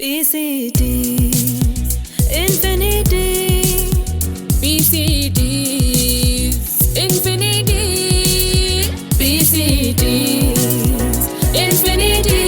PCTs, Infinity, PCTs, Infinity, PCTs, Infinity,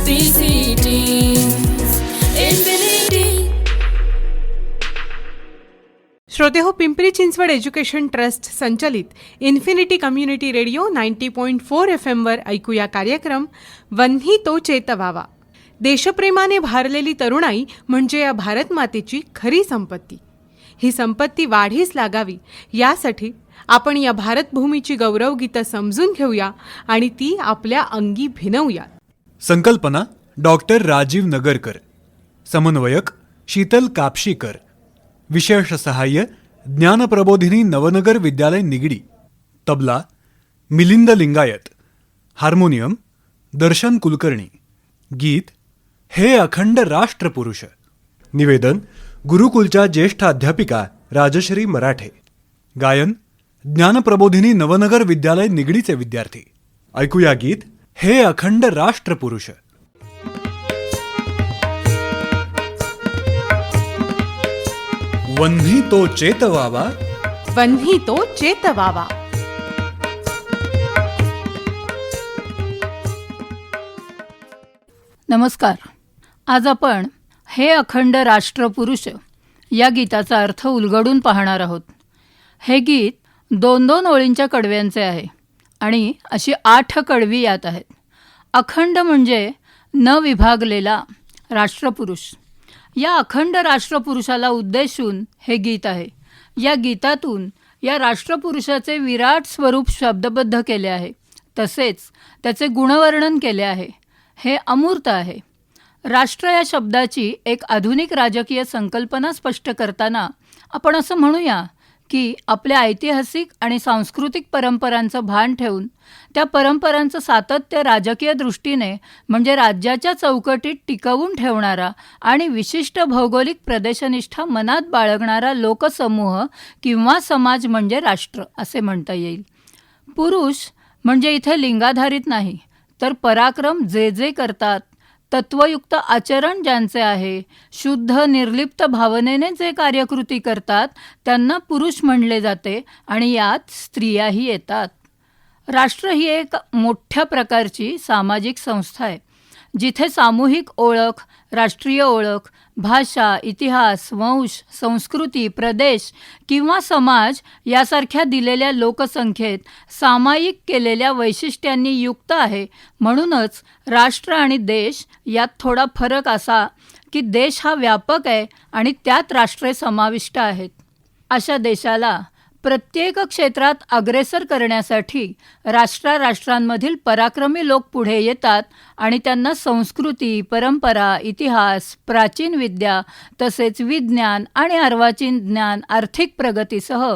PCTs, Infinity. श्रोते हो, Pimpri Chinchwad education trust संचलित infinity community radio 90.4 FM ऐकूया कार्यक्रम वन्ही तो चेतवावा. देशप्रेमाने भारलेली तरुणाई म्हणजे या भारतमातेची खरी संपत्ती. ही संपत्ती वाढीस लागावी यासाठी आपण या भारतभूमीची गौरवगीतं समजून घेऊया आणि ती आपल्या अंगी भिनवूया. संकल्पना डॉक्टर राजीव नगरकर, समन्वयक शीतल कापशीकर, विशेष सहाय्य ज्ञानप्रबोधिनी नवनगर विद्यालय निगडी, तबला मिलिंद लिंगायत, हार्मोनियम दर्शन कुलकर्णी, गीत हे अखंड राष्ट्रपुरुष. निवेदन गुरुकुलच्या ज्येष्ठ अध्यापिका राजश्री मराठे. गायन ज्ञानप्रबोधिनी नवनगर विद्यालय निगडीचे विद्यार्थी. ऐकूया गीत हे अखंड राष्ट्रपुरुष. वन्ही तो चेतवावा, वन्ही तो चेतवावा. नमस्कार. आज आपण हे अखंड राष्ट्रपुरुष या गीताचा अर्थ उलगडून पाहणार आहोत. हे गीत 2-2 ओळींच्या कडव्यांचे आहे आणि अशी 8 कडवी यात आहेत. अखंड म्हणजे न विभागलेला राष्ट्रपुरुष. या अखंड राष्ट्रपुरुषाला उद्देशून हे गीत आहे. या गीतातून या राष्ट्रपुरुषाचे विराट स्वरूप शब्दबद्ध केले आहे, तसेच त्याचे गुणवर्णन केले आहे. हे अमूर्त आहे. राष्ट्र या शब्दाची एक आधुनिक राजकीय संकल्पना स्पष्ट करताना आपण असं म्हणूया की आपल्या ऐतिहासिक आणि सांस्कृतिक परंपरांचं भान ठेवून त्या परंपरांचं सातत्य राजकीय दृष्टीने म्हणजे राज्याच्या चौकटीत टिकवून ठेवणारा आणि विशिष्ट भौगोलिक प्रदेशनिष्ठा मनात बाळगणारा लोकसमूह किंवा समाज म्हणजे राष्ट्र असे म्हणता येईल. पुरुष म्हणजे इथे लिंगाधारित नाही, तर पराक्रम जे जे करतात, तत्वयुक्त आचरण ज्यांचे आहे, शुद्ध निर्लिप्त भावनेने जे कार्यकृती करतात त्यांना पुरुष म्हणले जाते आणि यात स्त्रियाही येतात. राष्ट्र ही एक मोठ्या प्रकारची सामाजिक संस्था आहे, जिथे सामूहिक ओळख, राष्ट्रीय ओळख, भाषा, इतिहास, वंश, संस्कृती, प्रदेश किंवा समाज यासारख्या दिलेल्या लोकसंख्येत सामायिक केलेल्या वैशिष्ट्यांनी युक्त आहे. म्हणूनच राष्ट्र आणि देश यात थोडा फरक असा की देश हा व्यापक आहे आणि त्यात राष्ट्रे समाविष्ट आहेत. अशा देशाला प्रत्येक क्षेत्रात अग्रेसर करण्यासाठी राष्ट्रांमधील पराक्रमी लोक पुढे येतात आणि त्यांना संस्कृती, परंपरा, इतिहास, प्राचीन विद्या तसेच विज्ञान आणि अर्वाचीन ज्ञान, आर्थिक प्रगतीसह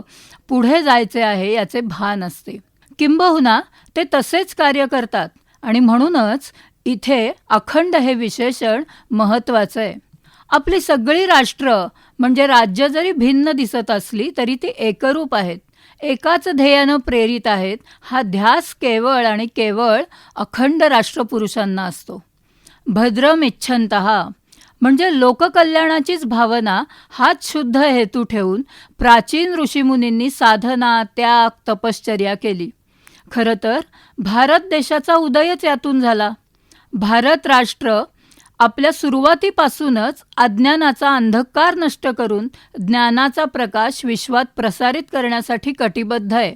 पुढे जायचे आहे याचे भान असते. किंबहुना ते तसेच कार्य करतात आणि म्हणूनच इथे अखंड हे विशेषण महत्त्वाचं आहे. आपली सगळी राष्ट्र म्हणजे राज्य जरी भिन्न दिसत असली तरी ती एकरूप आहेत, एकाच ध्येयानं प्रेरित आहेत. हा ध्यास केवळ आणि केवळ अखंड राष्ट्रपुरुषांना असतो. भद्रम इच्छन्तः म्हणजे लोककल्याणाचीच भावना हाच शुद्ध हेतू ठेवून प्राचीन ऋषीमुनींनी साधना, त्याग, तपश्चर्या केली. खरं तर भारत देशाचा उदयच यातून झाला. भारत राष्ट्र आपल्या सुरुवातीपासूनच अज्ञानाचा अंधकार नष्ट करून ज्ञानाचा प्रकाश विश्वात प्रसारित करण्यासाठी कटिबद्ध आहे.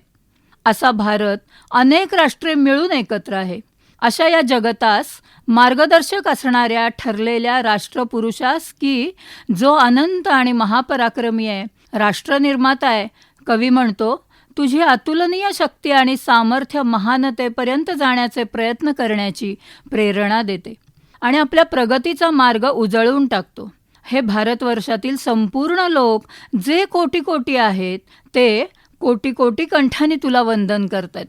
असा भारत अनेक राष्ट्रे मिळून एकत्र आहे. अशा या जगतास मार्गदर्शक असणाऱ्या ठरलेल्या राष्ट्रपुरुषास की जो अनंत आणि महापराक्रमी आहे, राष्ट्रनिर्माता आहे. कवी म्हणतो, तुझी अतुलनीय शक्ती आणि सामर्थ्य महानतेपर्यंत जाण्याचे प्रयत्न करण्याची प्रेरणा देते आणि आपल्या प्रगतीचा मार्ग उजळून टाकतो. हे भारतवर्षातील संपूर्ण लोक जे कोटी कोटी आहेत ते कोटी कोटी कंठाने तुला वंदन करतात.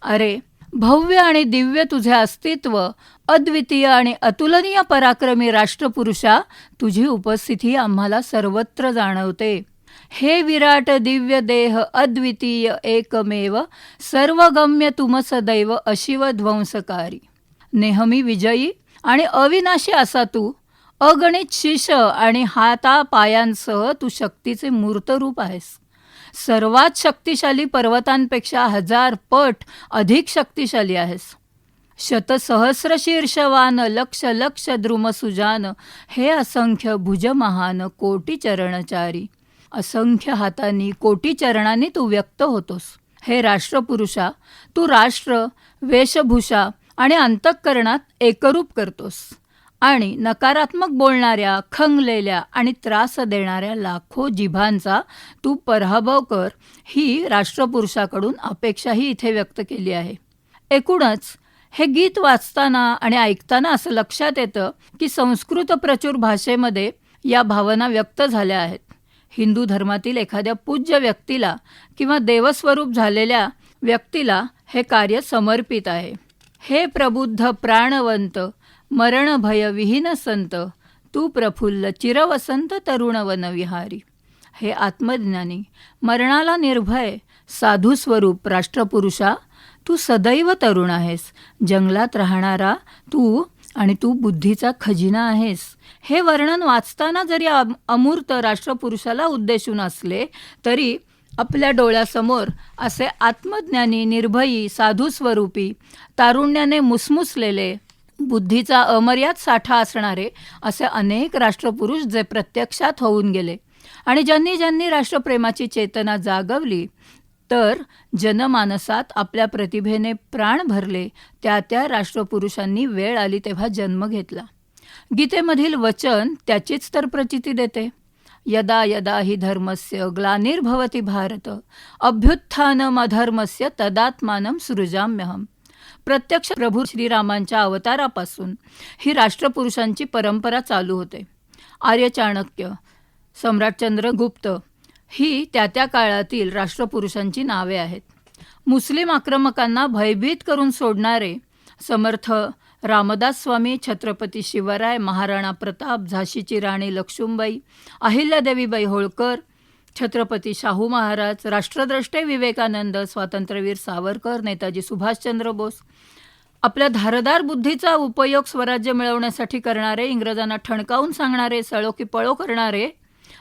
अरे भव्य आणि दिव्य तुझे अस्तित्व, अद्वितीय आणि अतुलनीय पराक्रमी राष्ट्रपुरुषा, तुझी उपस्थिती आम्हाला सर्वत्र जाणवते. हे विराट दिव्य देह अद्वितीय एकमेव, सर्वगम्य तुम सदैव अशिव ध्वंसकारी. नेहमी विजयी आणि अविनाशी असा तू, अगणित शिष आणि हातापायांसह तू शक्तीचे मूर्तरूप आहेस. सर्वात शक्तिशाली पर्वतांपेक्षा 1000 पट अधिक शक्तिशाली आहेस. शतसहस्र शीर्षवान लक्ष लक्ष द्रुमसुजान, हे असंख्य भुजमहान कोटी चरणचारी. असंख्य हातांनी कोटी चरणांनी तू व्यक्त होतोस. हे राष्ट्रपुरुषा, तू राष्ट्र, वेशभूषा आणि अंतःकरणात एकरूप करतोस. आणि नकारात्मक बोलणाऱ्या, खंगलेल्या आणि त्रास देणाऱ्या लाखो जिभांचा तू पराभव कर, ही राष्ट्रपुरुषाकडून अपेक्षाही इथे व्यक्त केली आहे. एकूणच हे गीत वाचताना आणि ऐकताना असं लक्षात येतं की संस्कृत प्रचूर भाषेमध्ये या भावना व्यक्त झाल्या आहेत. हिंदू धर्मातील एखाद्या पूज्य व्यक्तीला किंवा देवस्वरूप झालेल्या व्यक्तीला हे कार्य समर्पित आहे. हे प्रबुद्ध प्राणवंत, मरणभयविहीन संत, तू प्रफुल्ल चिरवसंत तरुणवन विहारी. हे आत्मज्ञानी, मरणाला निर्भय, साधुस्वरूप राष्ट्रपुरुषा, तू सदैव तरुण आहेस. जंगलात राहणारा तू आणि तू बुद्धीचा खजिना आहेस. हे वर्णन वाचताना जरी अमूर्त राष्ट्रपुरुषाला उद्देशून असले तरी आपल्या डोळ्यासमोर असे आत्मज्ञानी, निर्भयी, साधुस्वरूपी, तारुण्याने मुसमुसलेले, बुद्धीचा अमर्याद साठा असणारे असे अनेक राष्ट्रपुरुष जे प्रत्यक्षात होऊन गेले आणि ज्यांनी ज्यांनी राष्ट्रप्रेमाची चेतना जागवली, तर जनमानसात आपल्या प्रतिभेने प्राण भरले, त्या त्या राष्ट्रपुरुषांनी वेळ आली तेव्हा जन्म घेतला. गीतेमधील वचन त्याचीच तर प्रचिती देते. यदा यदा हि धर्मस्य ग्लानिर्भवति भारत, अभ्युत्थानमधर्मस्य तदात्मानं सृजाम्यहम्. प्रत्यक्ष प्रभू श्रीरामांच्या अवतारापासून ही राष्ट्रपुरुषांची परंपरा चालू होते. आर्य चाणक्य, सम्राट चंद्रगुप्त ही त्या त्या काळातील राष्ट्रपुरुषांची नावे आहेत. मुस्लिम आक्रमकांना भयभीत करून सोडणारे समर्थ रामदास स्वामी, छत्रपती शिवराय, महाराणा प्रताप, झाशीची राणी लक्ष्मीबाई, अहिल्यादेवीबाई होळकर, छत्रपती शाहू महाराज, राष्ट्रद्रष्टे विवेकानंद, स्वातंत्र्यवीर सावरकर, नेताजी सुभाषचंद्र बोस, आपल्या धारदार बुद्धीचा उपयोग स्वराज्य मिळवण्यासाठी करणारे, इंग्रजांना ठणकावून सांगणारे, सळो की पळो करणारे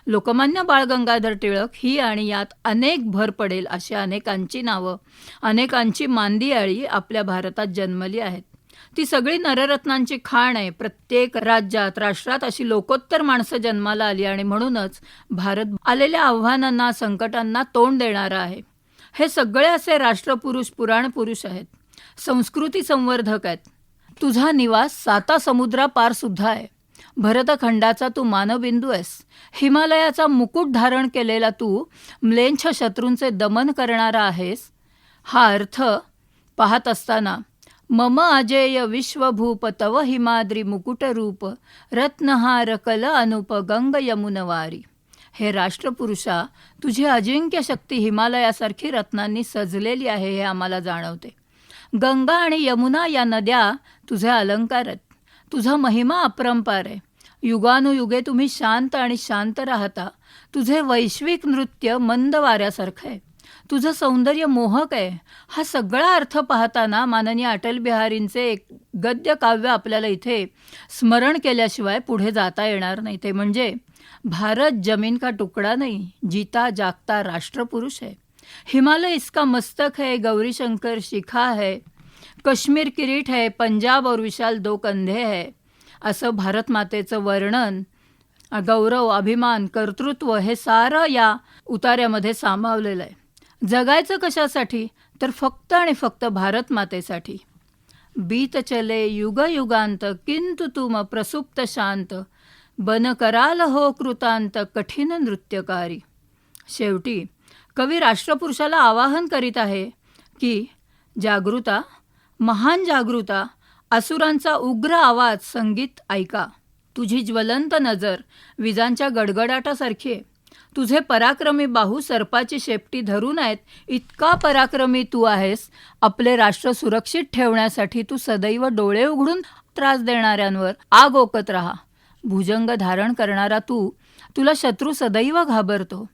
लोकमान्य बाळ गंगाधर टिळक, ही आणि यात अनेक भर पडेल अशी अनेकांची नावं, अनेकांची मांदियाळी आपल्या भारतात जन्मली आहेत. ती सगळी नररत्नांची खाण आहे. प्रत्येक राज्यात, राष्ट्रात अशी लोकोत्तर माणसं जन्माला आली आणि म्हणूनच भारत आलेल्या आव्हानांना, संकटांना तोंड देणारा आहे. हे सगळे असे राष्ट्रपुरुष, पुराणपुरुष आहेत, संस्कृती संवर्धक आहेत. तुझा निवास 7 समुद्रापार सुद्धा आहे. भरतखंडाचा तू मानबिंदू आहेस. हिमालयाचा मुकुट धारण केलेला तू म्लेच्छ शत्रूंचे दमन करणारा आहेस. हा अर्थ पाहत असताना मम अजेय विश्वभूप तव हिमाद्री मुकुटरूप, रत्नहार कल अनुप गंग यमुनवारी. हे राष्ट्रपुरुषा, तुझी अजिंक्य शक्ती हिमालयासारखी रत्नांनी सजलेली आहे हे आम्हाला जाणवते. गंगा आणि यमुना या नद्या तुझे अलंकार आहेत. तुझा महिमा अपरंपार आहे. युगानुयुगे तुम्ही शांत आणि शांत राहता. तुझे वैश्विक नृत्य मंद वाऱ्यासारखं आहे. तुझं सौंदर्य मोहक आहे. हा सगळा अर्थ पाहताना माननीय अटल बिहारींचे एक गद्य काव्य आपल्याला इथे स्मरण केल्याशिवाय पुढे जाता येणार नाही. ते म्हणजे भारत जमीन का टुकड़ा नहीं, जीता जागता राष्ट्रपुरुष है. हिमालय इसका मस्तक है, गौरीशंकर शिखा है, कश्मीर किरीट है, पंजाब और विशाल 2 कंधे है. असं भारत मातेचं वर्णन, गौरव, अभिमान, कर्तृत्व हे सारं या उतार्यामध्ये सामावलेलं आहे. जगायचं कशासाठी? तर फक्त आणि फक्त भारत मातेसाठी. बीत चले युग युगांत, किंतु तुम प्रसुप्त शांत, बन कराल हो कृतांत, कठीण नृत्यकारी. शेवटी कवी राष्ट्रपुरुषाला आवाहन करीत आहे की जागृता, महान जागृता, असुरांचा उग्र आवाज, संगीत ऐका. तुझी ज्वलंत नजर विजांच्या गडगडाटासारखी आहे. तुझे पराक्रमी बाहू सर्पाची शेपटी धरून आहेत. इतका पराक्रमी तू आहेस. आपले राष्ट्र सुरक्षित ठेवण्यासाठी तू सदैव डोळे उघडून त्रास देणाऱ्यांवर आग ओकत राहा. भुजंग धारण करणारा तू, तुला शत्रू सदैव घाबरतो.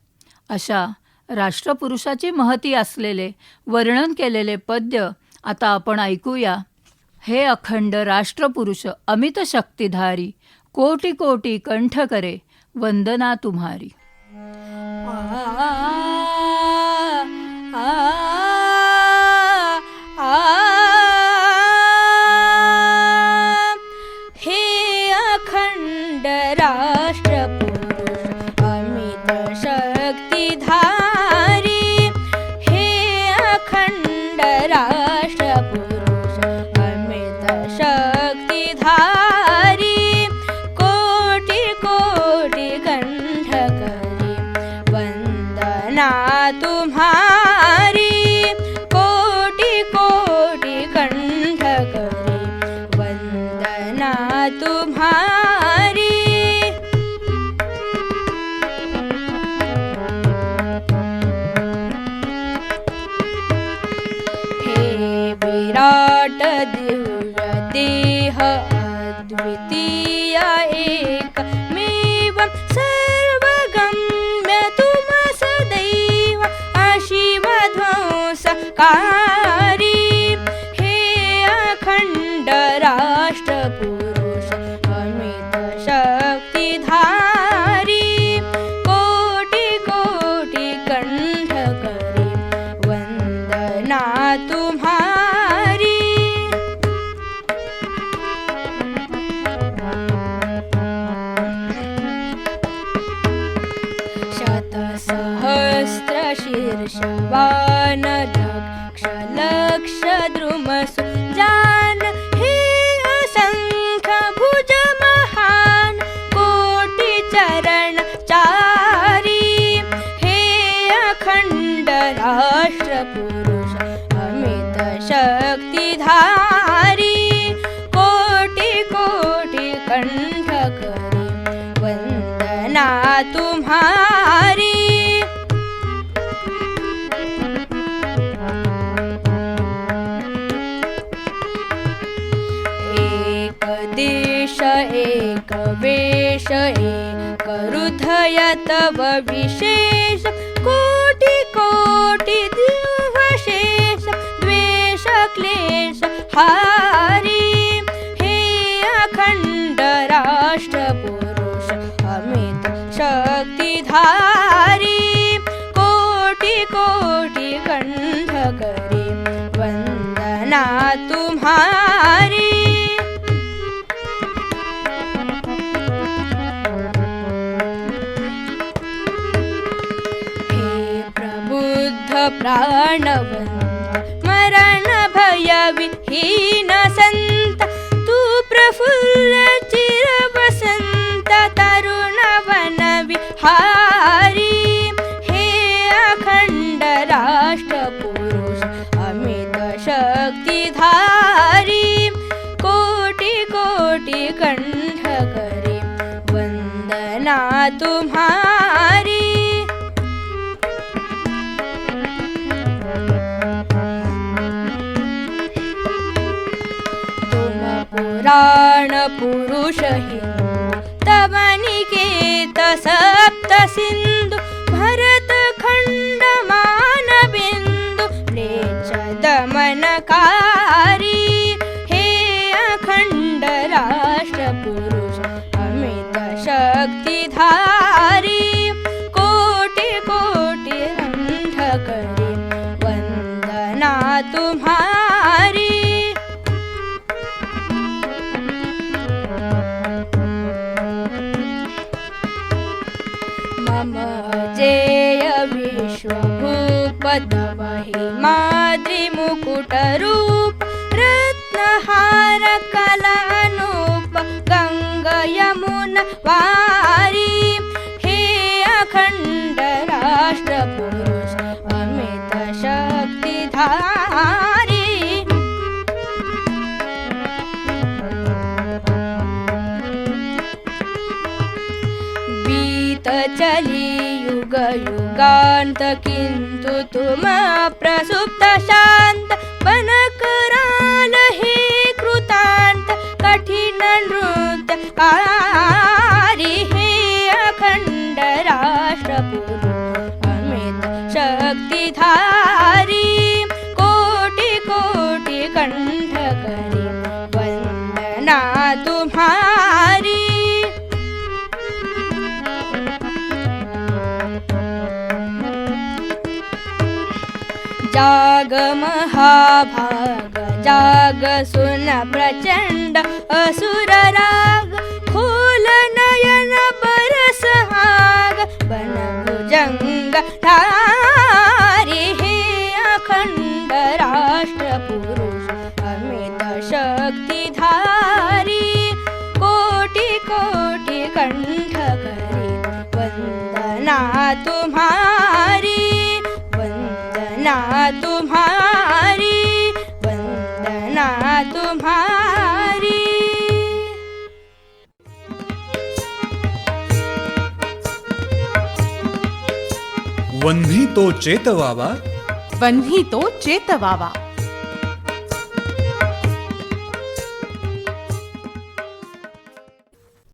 अशा राष्ट्रपुरुषाची महती असलेले वर्णन केलेले पद्य आता आपण ऐकूया. हे अखंड राष्ट्रपुरुष अमित शक्तिधारी, कोटी कोटी कंठ करे वंदना तुम्हारी. हे अखंड राष्ट्रपुरुष अमित शक्तिधारी, हे अखंड राष्ट्रपुरुष अमित शक्तिधारी, कोटी कोटी कंठ करी वंदना तुम्हारी, कोटी कोटी कंठ करी वंदना तुम्हारी. हे विराट दिव्य देह अद्वितीय एकमेव सर्वगम्य तुम सदैव अशिव ध्वंसकारी, हे अखंड राष्ट्रपुरुष अमित शक्तिधारी, कोटी कोटी कंठ करी वंदना तुम्हारी. शतसहस्र शीर्षवान लक्ष लक्ष द्रुमसु जान, हे असंख्य भुज महान कोटी चरण चारी, हे अखंड राष्ट्रपुरुष अमित शक्तिधारी, कोटी कोटी कंठ करी वंदना तुम्हारी. एक देश एक वेश एक हृदय तव विशेष, कोटी कोटी दिवशेष द्वेष क्लेश हारी, हे अखंड राष्ट्रपुरुष अमित शक्तिधारी, कोटी कोटी कंठ करी वंदना तुम्हारी. हे प्रबुद्ध प्राणवंत मरण भय विहीन संत, तू प्रफुल्ल चिर वसंत तरुण वन विहारी, हे अखंड राष्ट्रपुरुष अमित शक्तिधारी, कोटी कोटी कंठ करी वंदना तुम्हारी. तुम पुराण पुरुष हिंदू तव निकेत सप्त सिंधु, भरत खंड मान बिंदु म्लेच्छ दमनकारी, हे अखंड राष्ट्रपुरुष अमित शक्तिधारी, कोटी कोटी कंठ करी वंदना तुम्हारी. मम अजेय विश्वभूप तव हिमाद्रि मुकुट रूप, रत्नहार कलानूप गंगा यमुना वारी, हे अखंड राष्ट्रपुरुष अमित शक्तिधारी. बीत चली युग युगांत, किंतु तुम प्रसुप्त शांत बन कराल हे कृतांत, कठीण नृत्य कारी, हे अखंड राष्ट्रपुरुष अमित शक्तिधारी, कोटी कोटी कंठ करी जाग महाभाग जाग सुन प्रचंड असुर राग खोल नयन बरस आग बन भुजंग धारी हे अखंड राष्ट्र पुरुष अमित शक्तिधारी कोटि कोटि कंठ करी वंदना तुम्हारी वंदना तुम्हारी वंदना तुम्हारी. वन्ही तो चेतवावा वन्ही तो चेतवावा